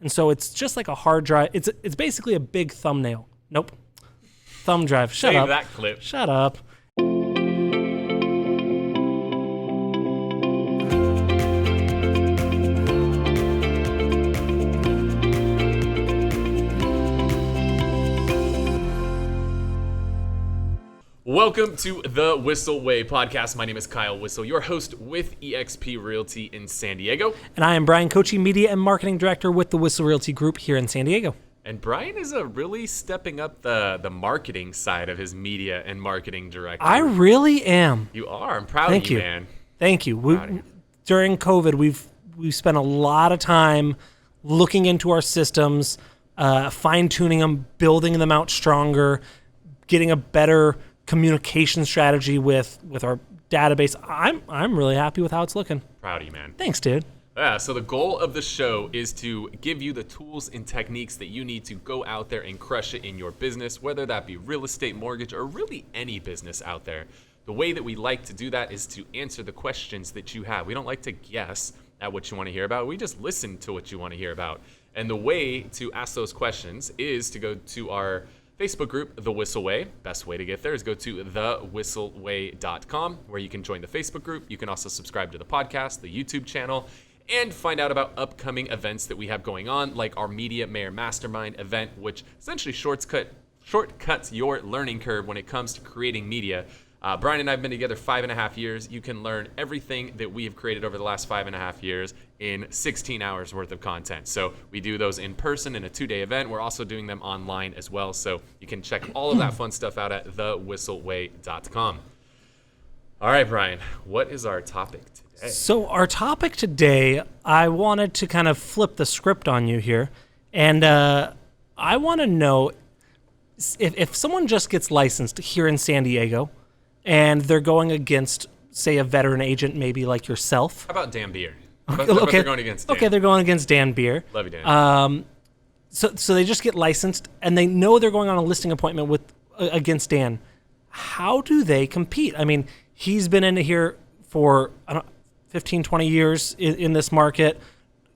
And so it's just like a hard drive. It's basically a big thumbnail. Nope. Thumb drive. Shut up. Save that clip. Shut up. Welcome to the Whissel Way Podcast. My name is Kyle Whissel, your host with eXp Realty in San Diego. And I am Bryan, Koci, Media and Marketing Director with the Whissel Realty Group here in San Diego. And Bryan is really stepping up the marketing side of his media and marketing director. I really am. You are. I'm proud of you, man. Thank you. During COVID, we've spent a lot of time looking into our systems, fine-tuning them, building them out stronger, getting a better communication strategy with our database. I'm really happy with how it's looking. Proud of you, man. Thanks, dude. Yeah, so the goal of the show is to give you the tools and techniques that you need to go out there and crush it in your business, whether that be real estate, mortgage, or really any business out there. The way that we like to do that is to answer the questions that you have. We don't like to guess at what you want to hear about. We just listen to what you want to hear about. And the way to ask those questions is to go to our Facebook group, The Whissel Way. Best way to get there is go to thewhisselway.com, where you can join the Facebook group. You can also subscribe to the podcast, the YouTube channel, and find out about upcoming events that we have going on, like our Media Mayor Mastermind event, which essentially shortcuts your learning curve when it comes to creating media. Bryan and I have been together 5.5 years. You can learn everything that we have created over the last 5.5 years in 16 hours worth of content. So we do those in person in a 2-day event. We're also doing them online as well. So you can check all of that fun stuff out at thewhisselway.com. All right, Bryan, what is our topic today? So our topic today, I wanted to kind of flip the script on you here. And I want to know if someone just gets licensed here in San Diego, and they're going against, say, a veteran agent, maybe like yourself. How about Dan Beer? Okay, they're going against Dan. Okay, they're going against Dan Beer. Love you, Dan. So they just get licensed, and they know they're going on a listing appointment against Dan. How do they compete? I mean, he's been in here for 15, 20 years in this market,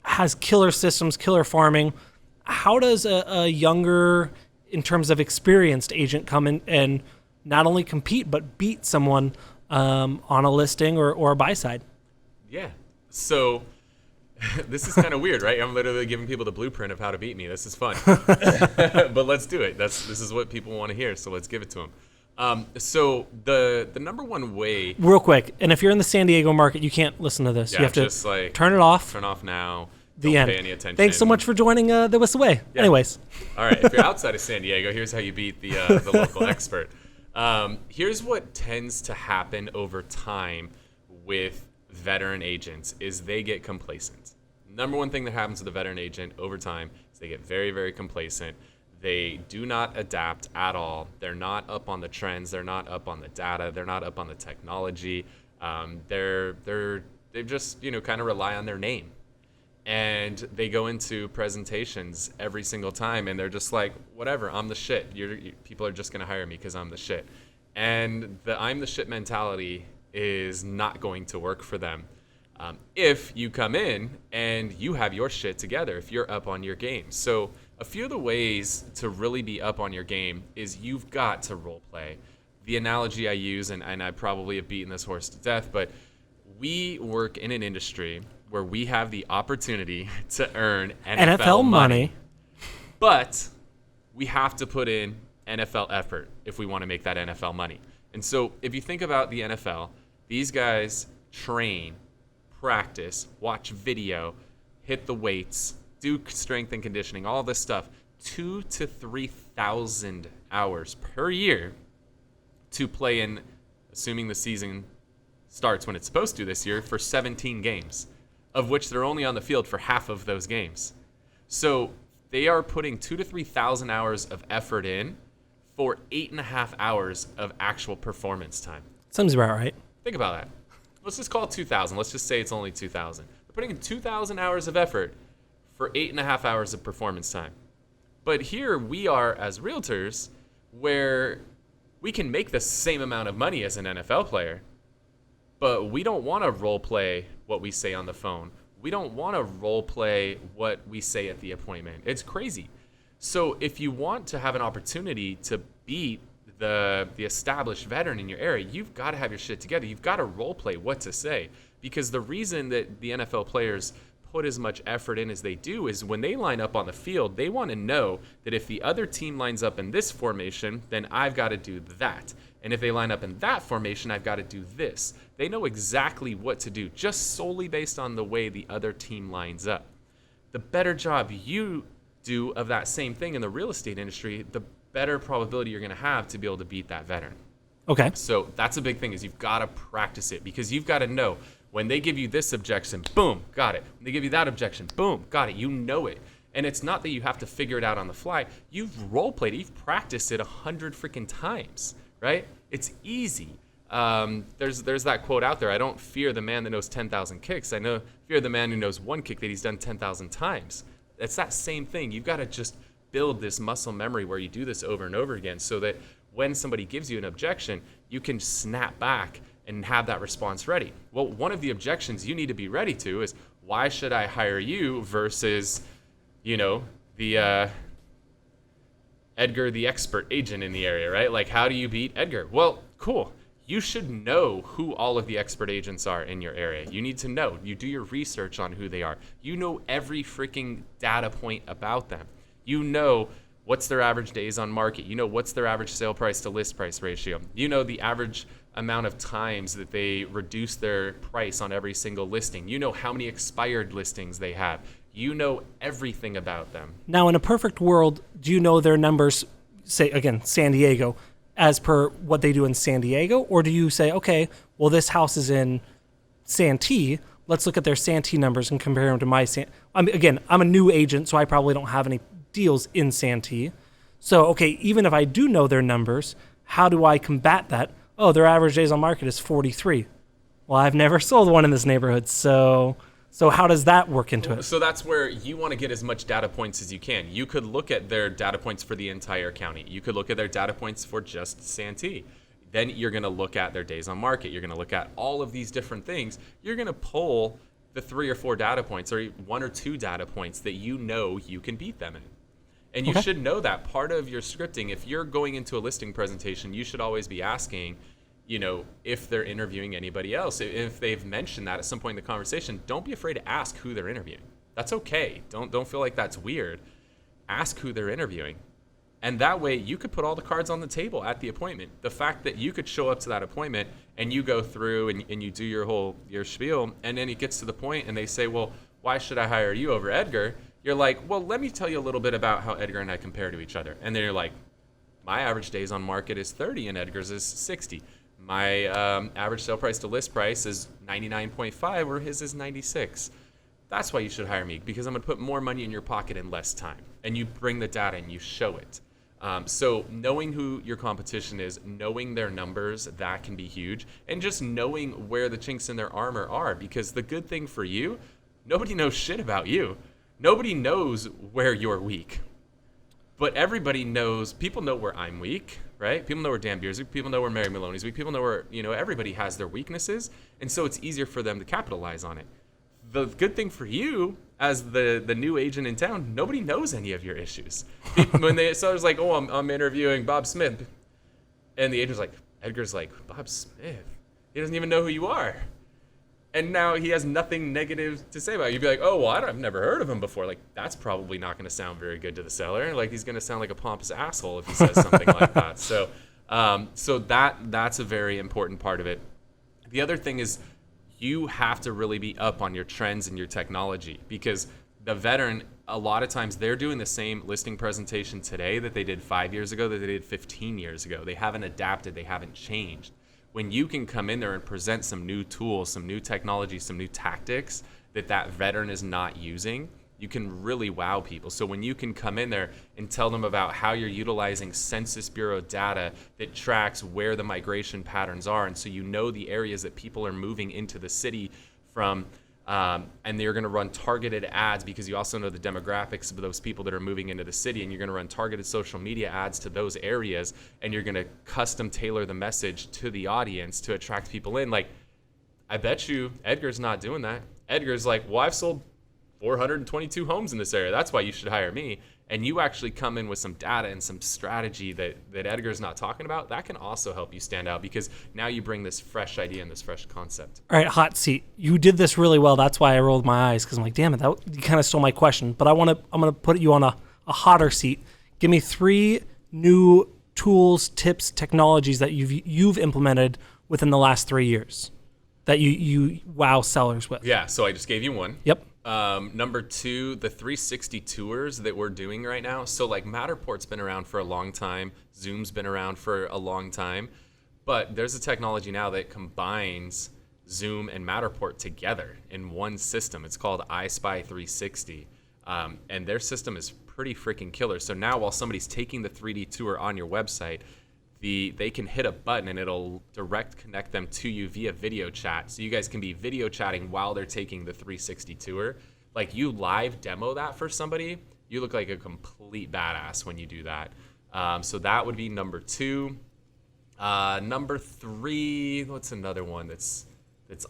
has killer systems, killer farming. How does a younger, in terms of experienced agent, come in and not only compete, but beat someone on a listing or a buy side? Yeah. So this is kind of weird, right? I'm literally giving people the blueprint of how to beat me. This is fun. But let's do it. This is what people want to hear, so let's give it to them. So the number one way... Real quick, and if you're in the San Diego market, you can't listen to this. Yeah, you have to just like turn it off. Turn off now. The Don't end. pay any attention. Thanks so much for joining the Whissel Way. Yeah. Anyways. All right. If you're outside of San Diego, here's how you beat the local expert. Here's what tends to happen over time with veteran agents is they get complacent. Number one thing that happens with a veteran agent over time is they get very, very complacent. They do not adapt at all. They're not up on the trends. They're not up on the data. They're not up on the technology. They just kind of rely on their name. And they go into presentations every single time, and they're just like, whatever, I'm the shit. People are just going to hire me because I'm the shit. And the I'm the shit mentality is not going to work for them. If you come in and you have your shit together, if you're up on your game. So a few of the ways to really be up on your game is you've got to role play. The analogy I use, and I probably have beaten this horse to death, but we work in an industry where we have the opportunity to earn NFL money. But we have to put in NFL effort if we want to make that NFL money. And so if you think about the NFL, these guys train, practice, watch video, hit the weights, do strength and conditioning, all this stuff, 2,000 to 3,000 hours per year to play in, assuming the season starts when it's supposed to this year, for 17 games, of which they're only on the field for half of those games. So they are putting 2,000 to 3,000 hours of effort in for 8.5 hours of actual performance time. Sounds about right. Think about that. Let's just call it 2,000. Let's just say it's only 2,000. They're putting in 2,000 hours of effort for 8.5 hours of performance time. But here we are as realtors where we can make the same amount of money as an NFL player, but we don't want to role play what we say on the phone. we don't want to role play what we say at the appointment. It's crazy. So if you want to have an opportunity to beat the established veteran in your area, you've got to have your shit together. You've got to role play what to say, because the reason that the NFL players put as much effort in as they do is when they line up on the field, they want to know that if the other team lines up in this formation, then I've got to do that. And if they line up in that formation, I've got to do this. They know exactly what to do just solely based on the way the other team lines up. The better job you do of that same thing in the real estate industry, the better probability you're going to have to be able to beat that veteran. Okay. So that's a big thing, is you've got to practice it, because you've got to know when they give you this objection, boom, got it. When they give you that objection, boom, got it. You know it. And it's not that you have to figure it out on the fly. You've role played it. You've practiced it 100 freaking times, right? It's easy. There's that quote out there. I don't fear the man that knows 10,000 kicks. I fear the man who knows one kick that he's done 10,000 times. It's that same thing. You've got to just build this muscle memory where you do this over and over again, so that when somebody gives you an objection, you can snap back and have that response ready. Well, one of the objections you need to be ready to is, why should I hire you versus, the Edgar, the expert agent in the area, right? Like, how do you beat Edgar? Well, cool. You should know who all of the expert agents are in your area. You need to know. You do your research on who they are. You know every freaking data point about them. You know what's their average days on market. You know what's their average sale price to list price ratio. You know the average amount of times that they reduce their price on every single listing. You know how many expired listings they have. You know everything about them. Now, in a perfect world, do you know their numbers, say, again, San Diego, as per what they do in San Diego? Or do you say, okay, well, this house is in Santee. Let's look at their Santee numbers and compare them to my I'm a new agent, so I probably don't have any deals in Santee. So, okay, even if I do know their numbers, how do I combat that? Oh, their average days on market is 43. Well, I've never sold one in this neighborhood, so how does that work into it? So that's where you want to get as much data points as you can. You could look at their data points for the entire county. You could look at their data points for just Santee. Then you're going to look at their days on market. You're going to look at all of these different things. You're going to pull the 3 or 4 data points, or 1 or 2 data points that you know you can beat them in. And you should know that part of your scripting. If you're going into a listing presentation, you should always be asking, if they're interviewing anybody else. If they've mentioned that at some point in the conversation, don't be afraid to ask who they're interviewing. That's okay. Don't feel like that's weird. Ask who they're interviewing. And that way you could put all the cards on the table at the appointment. The fact that you could show up to that appointment and you go through and you do your spiel, and then it gets to the point and they say, well, why should I hire you over Edgar? You're like, well, let me tell you a little bit about how Edgar and I compare to each other. And then you're like, my average days on market is 30 and Edgar's is 60. My average sale price to list price is 99.5, or his is 96. That's why you should hire me, because I'm going to put more money in your pocket in less time. And you bring the data and you show it. So knowing who your competition is, knowing their numbers, that can be huge. And just knowing where the chinks in their armor are, because the good thing for you, nobody knows shit about you. Nobody knows where you're weak. But everybody knows, people know where I'm weak, right? People know where Dan Beer's weak. People know where Mary Maloney's weak. People know where, everybody has their weaknesses. And so it's easier for them to capitalize on it. The good thing for you, as the new agent in town, nobody knows any of your issues. When so it's like, oh, I'm interviewing Bob Smith. And the agent's like, Edgar's like, Bob Smith? He doesn't even know who you are. And now he has nothing negative to say about you. You'd be like, oh, well, I've never heard of him before. Like, that's probably not going to sound very good to the seller. Like, he's going to sound like a pompous asshole if he says something like that. So that's a very important part of it. The other thing is, you have to really be up on your trends and your technology, because the veteran, a lot of times, they're doing the same listing presentation today that they did 5 years ago, that they did 15 years ago. They haven't adapted. They haven't changed. When you can come in there and present some new tools, some new technology, some new tactics that veteran is not using, you can really wow people. So when you can come in there and tell them about how you're utilizing Census Bureau data that tracks where the migration patterns are, and so you know the areas that people are moving into the city from, and they're going to run targeted ads, because you also know the demographics of those people that are moving into the city, and you're going to run targeted social media ads to those areas, and you're going to custom tailor the message to the audience to attract people in. Like, I bet you Edgar's not doing that. Edgar's like, well, I've sold 422 homes in this area. That's why you should hire me. And you actually come in with some data and some strategy that Edgar's not talking about. That can also help you stand out because now you bring this fresh idea and this fresh concept. All right, hot seat. You did this really well. That's why I rolled my eyes because I'm like, damn it, you kind of stole my question. But I'm gonna put you on a hotter seat. Give me 3 new tools, tips, technologies that you've implemented within the last 3 years that you wow sellers with. Yeah, so I just gave you one. Yep. Number 2, the 360 tours that we're doing right now. So like Matterport's been around for a long time. Zoom's been around for a long time. But there's a technology now that combines Zoom and Matterport together in one system. It's called iSpy 360. And their system is pretty freaking killer. So now while somebody's taking the 3D tour on your website, they can hit a button and it'll direct connect them to you via video chat. So you guys can be video chatting while they're taking the 360 tour. Like you live demo that for somebody, you look like a complete badass when you do that. So that would be number 2. Number 3, what's another one that's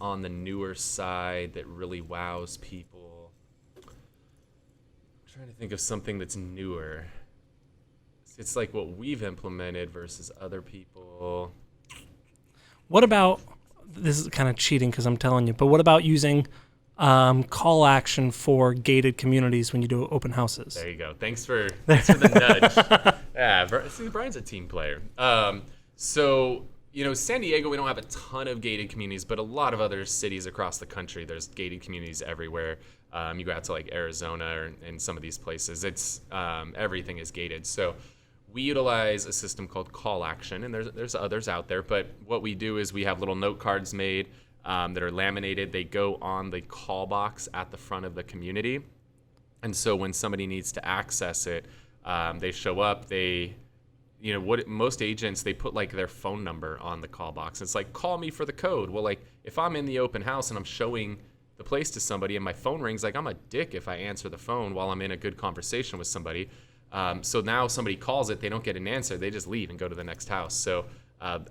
on the newer side that really wows people? I'm trying to think of something that's newer. It's like what we've implemented versus other people. What about, this is kind of cheating because I'm telling you, but what about using call action for gated communities when you do open houses? There you go. Thanks for the nudge. Yeah, see, Bryan's a team player. So, San Diego, we don't have a ton of gated communities, but a lot of other cities across the country, there's gated communities everywhere. You go out to like Arizona and some of these places, it's everything is gated. So we utilize a system called Call Action, and there's others out there, but what we do is we have little note cards made that are laminated. They go on the call box at the front of the community, and so when somebody needs to access it, they show up. Most agents, they put like their phone number on the call box. It's like, call me for the code. Well, like if I'm in the open house and I'm showing the place to somebody and my phone rings, like I'm a dick if I answer the phone while I'm in a good conversation with somebody. So now somebody calls it, they don't get an answer, they just leave and go to the next house. So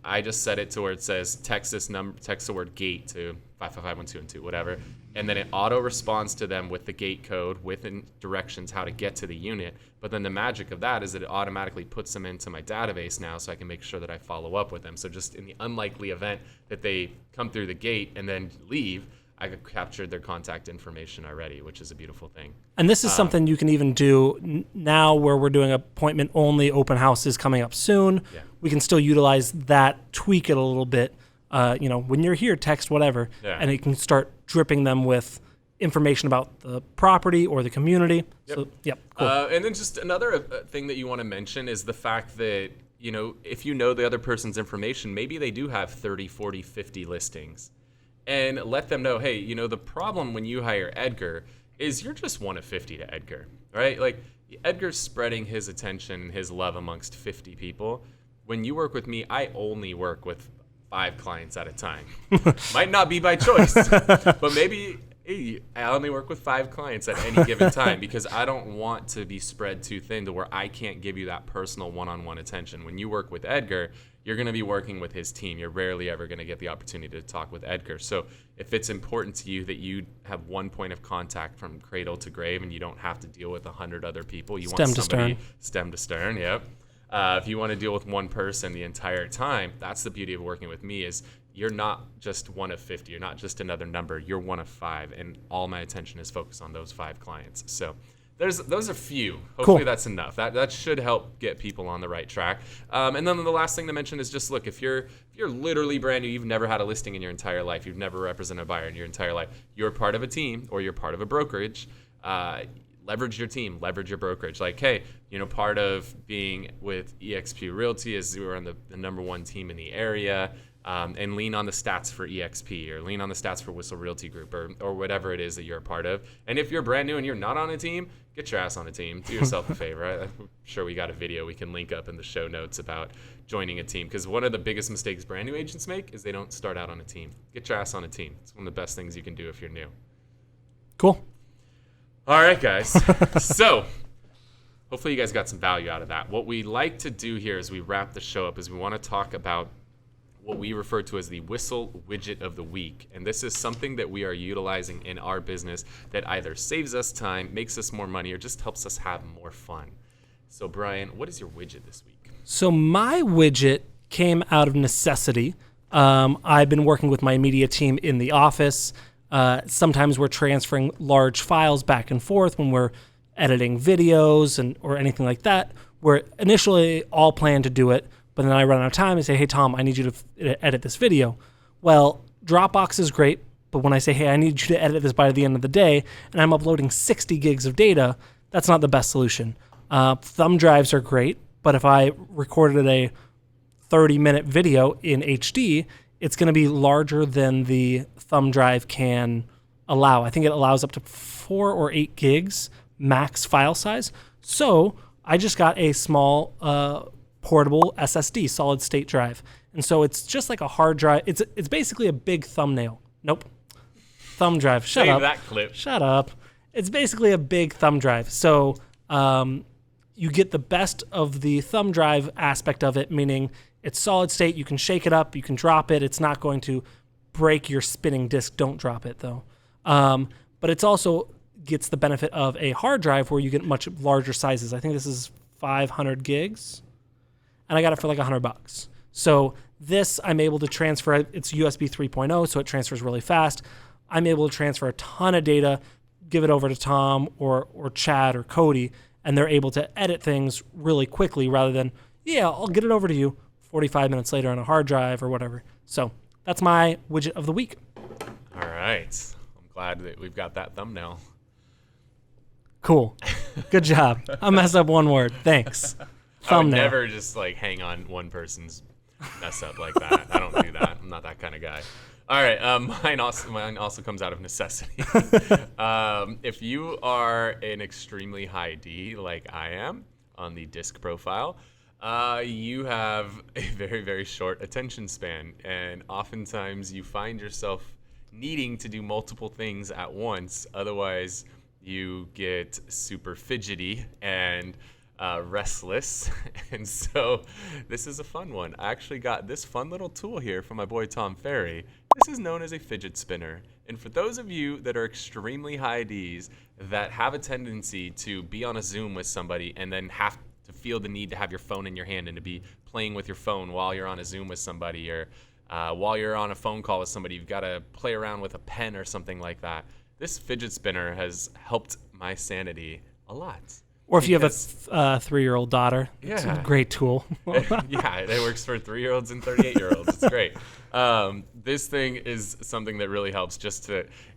I just set it to where it says text the word gate to 555-1212, whatever, and then it auto responds to them with the gate code with directions how to get to the unit. But then the magic of that is that it automatically puts them into my database now, so I can make sure that I follow up with them. So just in the unlikely event that they come through the gate and then leave, I could capture their contact information already, which is a beautiful thing. And this is something you can even do now where we're doing appointment-only open houses coming up soon. Yeah. We can still utilize that, tweak it a little bit. When you're here, text whatever, and it can start dripping them with information about the property or the community. Yep. So, yep, cool. And then just another thing that you want to mention is the fact that, if you know the other person's information, maybe they do have 30, 40, 50 listings. And let them know, hey, the problem when you hire Edgar is you're just one of 50 to Edgar, right? Like Edgar's spreading his attention and his love amongst 50 people. When you work with me, I only work with 5 clients at a time. Might not be by choice, but maybe I only work with 5 clients at any given time because I don't want to be spread too thin to where I can't give you that personal one-on-one attention. When you work with Edgar, you're going to be working with his team. You're rarely ever going to get the opportunity to talk with Edgar. So if it's important to you that you have one point of contact from cradle to grave and you don't have to deal with 100 other people, you want somebody stem to stern, yep. If you want to deal with one person the entire time, that's the beauty of working with me is you're not just one of 50. You're not just another number. You're one of 5, and all my attention is focused on those 5 clients. So those are few. Hopefully that's enough. That should help get people on the right track. And then the last thing to mention is just look, if you're literally brand new, you've never had a listing in your entire life, you've never represented a buyer in your entire life, you're part of a team or you're part of a brokerage, leverage your team, leverage your brokerage. Like, hey, part of being with eXp Realty is we're on the number 1 team in the area. And lean on the stats for EXP or lean on the stats for Whissel Realty Group or whatever it is that you're a part of. And if you're brand new and you're not on a team, get your ass on a team. Do yourself a favor. I'm sure we got a video we can link up in the show notes about joining a team because one of the biggest mistakes brand new agents make is they don't start out on a team. Get your ass on a team. It's one of the best things you can do if you're new. Cool. All right, guys. So hopefully you guys got some value out of that. What we like to do here as we wrap the show up is we want to talk about what we refer to as the Whissel Widget of the week. And this is something that we are utilizing in our business that either saves us time, makes us more money, or just helps us have more fun. So Bryan, what is your widget this week? So my widget came out of necessity. I've been working with my media team in the office. Sometimes we're transferring large files back and forth when we're editing videos or anything like that. We're initially all planned to do it, but then I run out of time and say, hey, Tom, I need you to edit this video. Well, Dropbox is great, but when I say, hey, I need you to edit this by the end of the day, and I'm uploading 60 gigs of data, that's not the best solution. Thumb drives are great, but if I recorded a 30-minute video in HD, it's going to be larger than the thumb drive can allow. I think it allows up to 4 or 8 gigs max file size. So I just got a small portable SSD, solid state drive. And so it's just like a hard drive. It's basically a big thumbnail. Nope. Thumb drive. Shut Save up. that clip. Shut up. It's basically a big thumb drive. So you get the best of the thumb drive aspect of it, meaning it's solid state. You can shake it up. You can drop it. It's not going to break your spinning disk. Don't drop it, though. But it's also gets the benefit of a hard drive where you get much larger sizes. I think this is 500 gigs, and I got it for like $100. So this I'm able to transfer. It's USB 3.0, so it transfers really fast. I'm able to transfer a ton of data, give it over to Tom or Chad or Koci, and they're able to edit things really quickly rather than, yeah, I'll get it over to you 45 minutes later on a hard drive or whatever. So that's my widget of the week. All right. I'm glad that we've got that thumbnail. Cool. Good job. I messed up one word. Thanks. I would Thumbnail. never just like hang on one person's mess up like that. I don't do that. I'm not that kind of guy. All right. Mine also comes out of necessity. If you are an extremely high D like I am on the disc profile, you have a very, very short attention span. And oftentimes you find yourself needing to do multiple things at once. Otherwise, you get super fidgety and restless. And so this is a fun one. I actually got this fun little tool here from my boy Tom Ferry. This is known as a fidget spinner. And for those of you that are extremely high Ds that have a tendency to be on a Zoom with somebody and then have to feel the need to have your phone in your hand and to be playing with your phone while you're on a Zoom with somebody, or while you're on a phone call with somebody, you've got to play around with a pen or something like that. This fidget spinner has helped my sanity a lot. Or if you have a 3-year-old daughter, it's a great tool. Yeah, it works for 3-year-olds and 38-year-olds. It's great. This thing is something that really helps.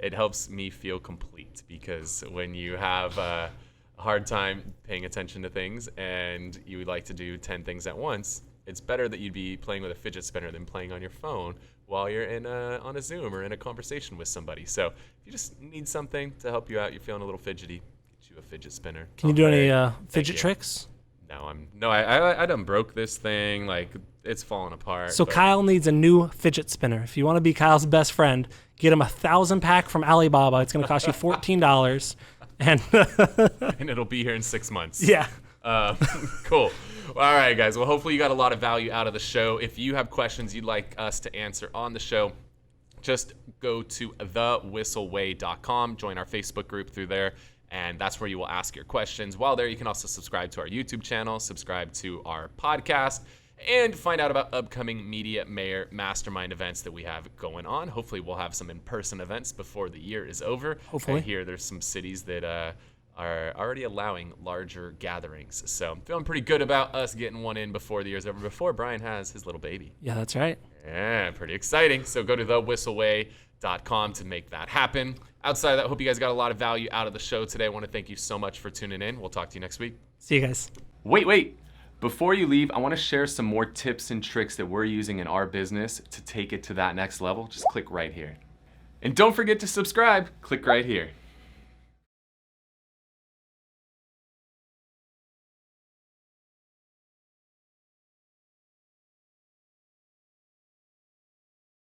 It helps me feel complete, because when you have a hard time paying attention to things and you would like to do 10 things at once, it's better that you'd be playing with a fidget spinner than playing on your phone while you're on a Zoom or in a conversation with somebody. So if you just need something to help you out, you're feeling a little fidgety, get you a fidget spinner. Can you do any fidget tricks? No, I done broke this thing. Like, it's falling apart. So Kyle needs a new fidget spinner. If you want to be Kyle's best friend, get him a 1,000-pack from Alibaba. It's going to cost you $14, and it'll be here in 6 months. Yeah. Cool. Well, all right, guys. Well, hopefully you got a lot of value out of the show. If you have questions you'd like us to answer on the show, just go to thewhisselway.com, join our Facebook group through there, and that's where you will ask your questions. While there, you can also subscribe to our YouTube channel, subscribe to our podcast, and find out about upcoming Media Mayor Mastermind events that we have going on. Hopefully we'll have some in-person events before the year is over. Hopefully. I hear there's some cities that are already allowing larger gatherings. So I'm feeling pretty good about us getting one in before the year's over, before Bryan has his little baby. Yeah, that's right. Yeah, pretty exciting. So go to thewhisselway.com to make that happen. Outside of that, hope you guys got a lot of value out of the show today. I want to thank you so much for tuning in. We'll talk to you next week. See you guys. Wait. Before you leave, I want to share some more tips and tricks that we're using in our business to take it to that next level. Just click right here. And don't forget to subscribe. Click right here.